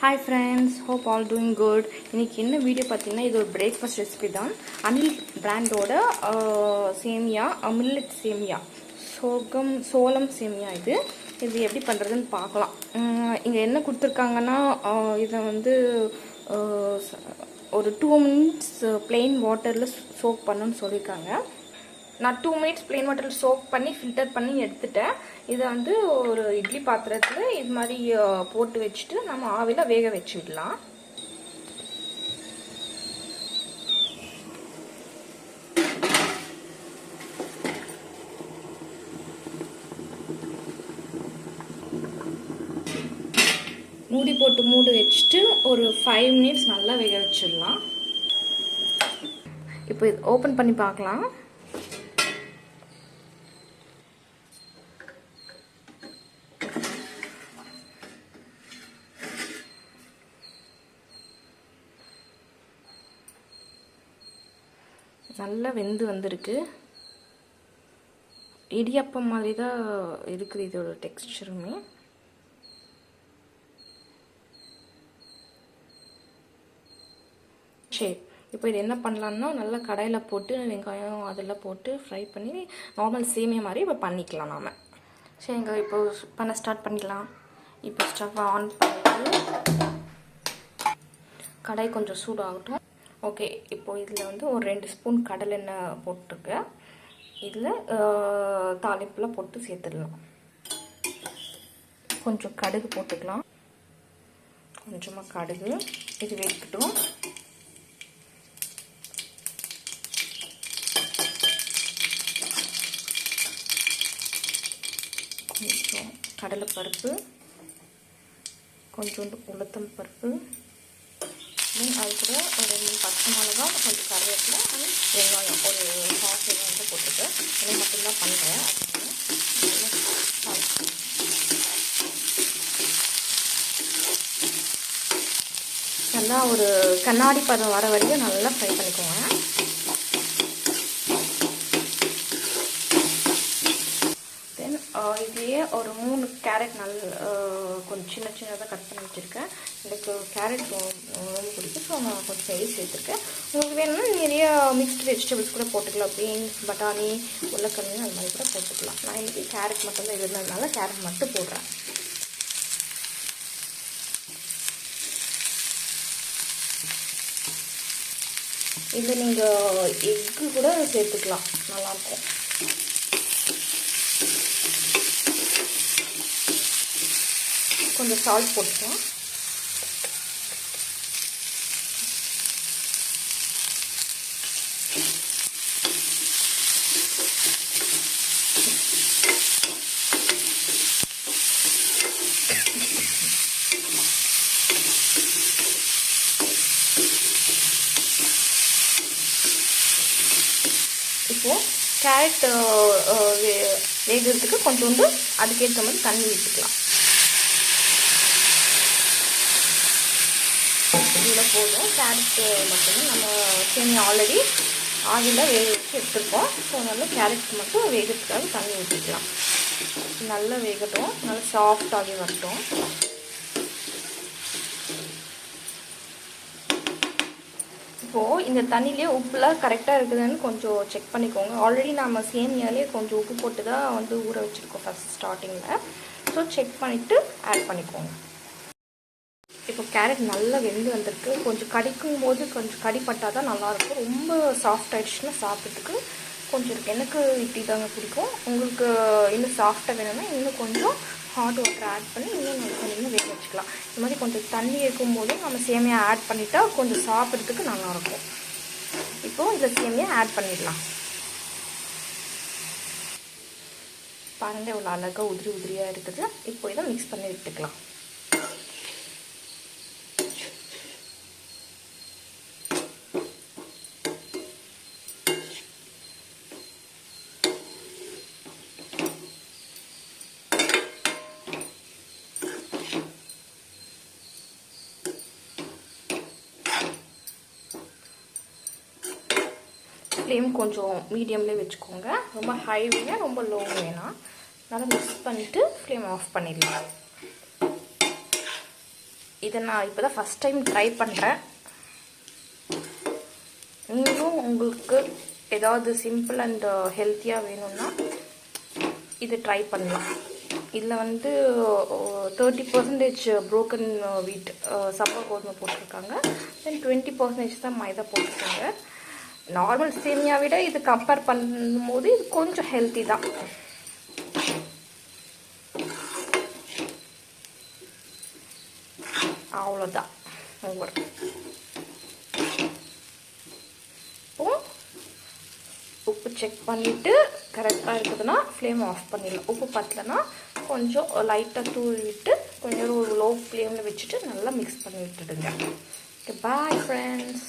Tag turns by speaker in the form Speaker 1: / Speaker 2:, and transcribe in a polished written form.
Speaker 1: Hi friends, hope all doing good. இன்னைக்கு என்ன video பார்த்தீங்கன்னா இது ஒரு பிரேக்ஃபாஸ்ட் ரெசிபி தான். அனில் பிராண்டோட சேமியா, மில்லட் சேமியா, சோளம் சேமியா இது எப்படி பண்ணுறதுன்னு பார்க்கலாம். இங்கே என்ன கொடுத்துருக்காங்கன்னா இதை வந்து ஒரு 2 minutes plain வாட்டரில் சோக் பண்ணணும்னு சொல்லியிருக்காங்க. நான் 2 minutes plain வாட்டரில் சோக் பண்ணி ஃபில்டர் பண்ணி எடுத்துட்டேன். இதை வந்து ஒரு இட்லி பாத்திரத்தில் இது மாதிரி போட்டு வச்சுட்டு நம்ம ஆவியில் வேக வச்சு விடலாம். மூடி போட்டு மூடி வச்சுட்டு ஒரு 5 minutes நல்லா வேக வச்சிடலாம். இப்போ இது ஓப்பன் பண்ணி பார்க்கலாம். நல்லா வெந்து வந்திருக்கு. இடியப்பம் மாதிரி தான் இருக்குது இதோட டெக்ஸ்சருமே. சரி, இப்போ இது என்ன பண்ணலான்னா நல்லா கடாயில் போட்டு வெங்காயம் அதெல்லாம் போட்டு ஃப்ரை பண்ணி நார்மல் சேமியா மாதிரி இப்போ பண்ணிக்கலாம் நாம். சரிங்க, இப்போ பண்ண ஸ்டார்ட் பண்ணிக்கலாம். இப்போ ஸ்டவ் ஆன் பண்ணிட்டு கடாய் கொஞ்சம் சூடாகட்டும். ஓகே, இப்போது இதில் வந்து ஒரு 2 ஸ்பூன் கடலெண்ணெய் போட்டிருக்கேன். இதில் தாளிப்பில் போட்டு சேர்த்துடலாம். கொஞ்சம் கடுகு போட்டுக்கலாம். கொஞ்சமாக கடுகு இது வைக்கட்டும். கொஞ்சம் கடலைப்பருப்பு, கொஞ்சோண்டு உளுத்தம் பருப்பு, அது கூட ஒரு 2 பச்சை மிளகா, கொஞ்சம் கருவேப்பிலை, அது வெங்காயம் ஒரு 1/2 வெங்காயம் போட்டுட்டு இதை மட்டும்தான் பண்ணுறேன். நல்லா ஒரு கண்ணாடி பதம் வர வரைக்கும் நல்லா ஃப்ரை பண்ணிக்கோங்க. இதையே ஒரு 3 கேரட் கொஞ்சம் சின்னதாக கட் பண்ணி வச்சுருக்கேன். எனக்கு கேரட் ரொம்ப பிடிக்கும், ஸோ நான் கொஞ்சம் நிறைய சேர்த்துருக்கேன். உங்களுக்கு வேணும்னா நிறைய மிக்ஸ்டு வெஜிடபிள்ஸ் கூட போட்டுக்கலாம். பீன்ஸ், பட்டாணி, உருளைக்கிழங்கு அது மாதிரி கூட போட்டுக்கலாம். நான் இன்றைக்கி கேரட் மட்டும் தான் இருந்ததுனால கேரட் மட்டும் போடுறேன். இதில் நீங்கள் எக்கு கூட சேர்த்துக்கலாம், நல்லாயிருக்கும். கொஞ்சம் சால்ட் போட்டுக்கலாம். இப்போது கேரட் வேகிறதுக்கு கொஞ்சோண்டு அதுக்கேற்ற மாதிரி தண்ணி விட்டுக்கலாம். இதில் போதும். கேரட்டு மட்டும் நம்ம சேமியா ஆல்ரெடி ஆவியில் வேக வச்சு எடுத்துருக்கோம். ஸோ அதனால் கேரட் மட்டும் வேகிறதுக்காக தண்ணி ஊற்றிக்கலாம். நல்லா வேகட்டும், நல்லா சாஃப்டாகி வரட்டும். இப்போது இந்த தண்ணியிலே உப்புலாம் கரெக்டாக இருக்குதுன்னு கொஞ்சம் செக் பண்ணிக்கோங்க. ஆல்ரெடி நம்ம சேமியாலே கொஞ்சம் உப்பு போட்டு தான் வந்து ஊற வச்சுருக்கோம் ஃபஸ்ட் ஸ்டார்டிங்கில். ஸோ செக் பண்ணிவிட்டு ஆட் பண்ணிக்கோங்க. இப்போ கேரட் நல்லா வெந்து வந்திருக்கு. கொஞ்சம் கடிக்கும் போது கொஞ்சம் கடிப்பட்டால் தான் நல்லாயிருக்கும். ரொம்ப சாஃப்ட் ஆகிடுச்சுன்னா சாப்பிட்றதுக்கு கொஞ்சம் இருக்குது. எனக்கு இப்படி தாங்க பிடிக்கும். உங்களுக்கு இன்னும் சாஃப்டாக வேணும்னா இன்னும் கொஞ்சம் ஹாட் வாட்டர் ஆட் பண்ணி இன்னும் வேக வச்சுக்கலாம். இது மாதிரி கொஞ்சம் தண்ணி இருக்கும்போது நம்ம சேமியா ஆட் பண்ணிட்டா கொஞ்சம் சாப்பிட்றதுக்கு நல்லாயிருக்கும். இப்போது இதில் சேமியா ஆட் பண்ணிடலாம். பாருங்கள் இவ்வளோ அழகாக உதிரி உதிரியாக இருக்குது. இப்போ இதை மிக்ஸ் பண்ணி விட்டுக்கலாம். ஃப்ளேம் கொஞ்சம் மீடியம்லேயே வச்சுக்கோங்க. ரொம்ப ஹை வேணாம், ரொம்ப லோ வேணாம். நல்லா மிக்ஸ் பண்ணிவிட்டு ஃப்ளேம் ஆஃப் பண்ணிடலாம். இதை நான் இப்போ தான் ஃபஸ்ட் டைம் ட்ரை பண்ணுறேன். நீங்களும் உங்களுக்கு ஏதாவது சிம்பிள் அண்ட் ஹெல்த்தியாக வேணும்னா இது ட்ரை பண்ணலாம். இதில் வந்து 30% ப்ரோக்கன் வீட் சம்பா கோதுமை போட்டிருக்காங்க. தென் 20% தான் மைதா போட்டிருக்காங்க. நார்மல் சேமியா விட இது கம்பேர் பண்ணும்போது இது கொஞ்சம் ஹெல்த்தி தான். அவ்வளோதான். உங்களுக்கு உப்பு செக் பண்ணிவிட்டு கரெக்டாக இருக்குதுன்னா ஃப்ளேம் ஆஃப் பண்ணிடலாம். உப்பு பத்தலைன்னா கொஞ்சம் லைட்டாக தூவி விட்டு கொஞ்சம் ஒரு லோ ஃப்ளேமில் வச்சுட்டு நல்லா மிக்ஸ் பண்ணி விட்டுடுங்க. Okay, bye friends.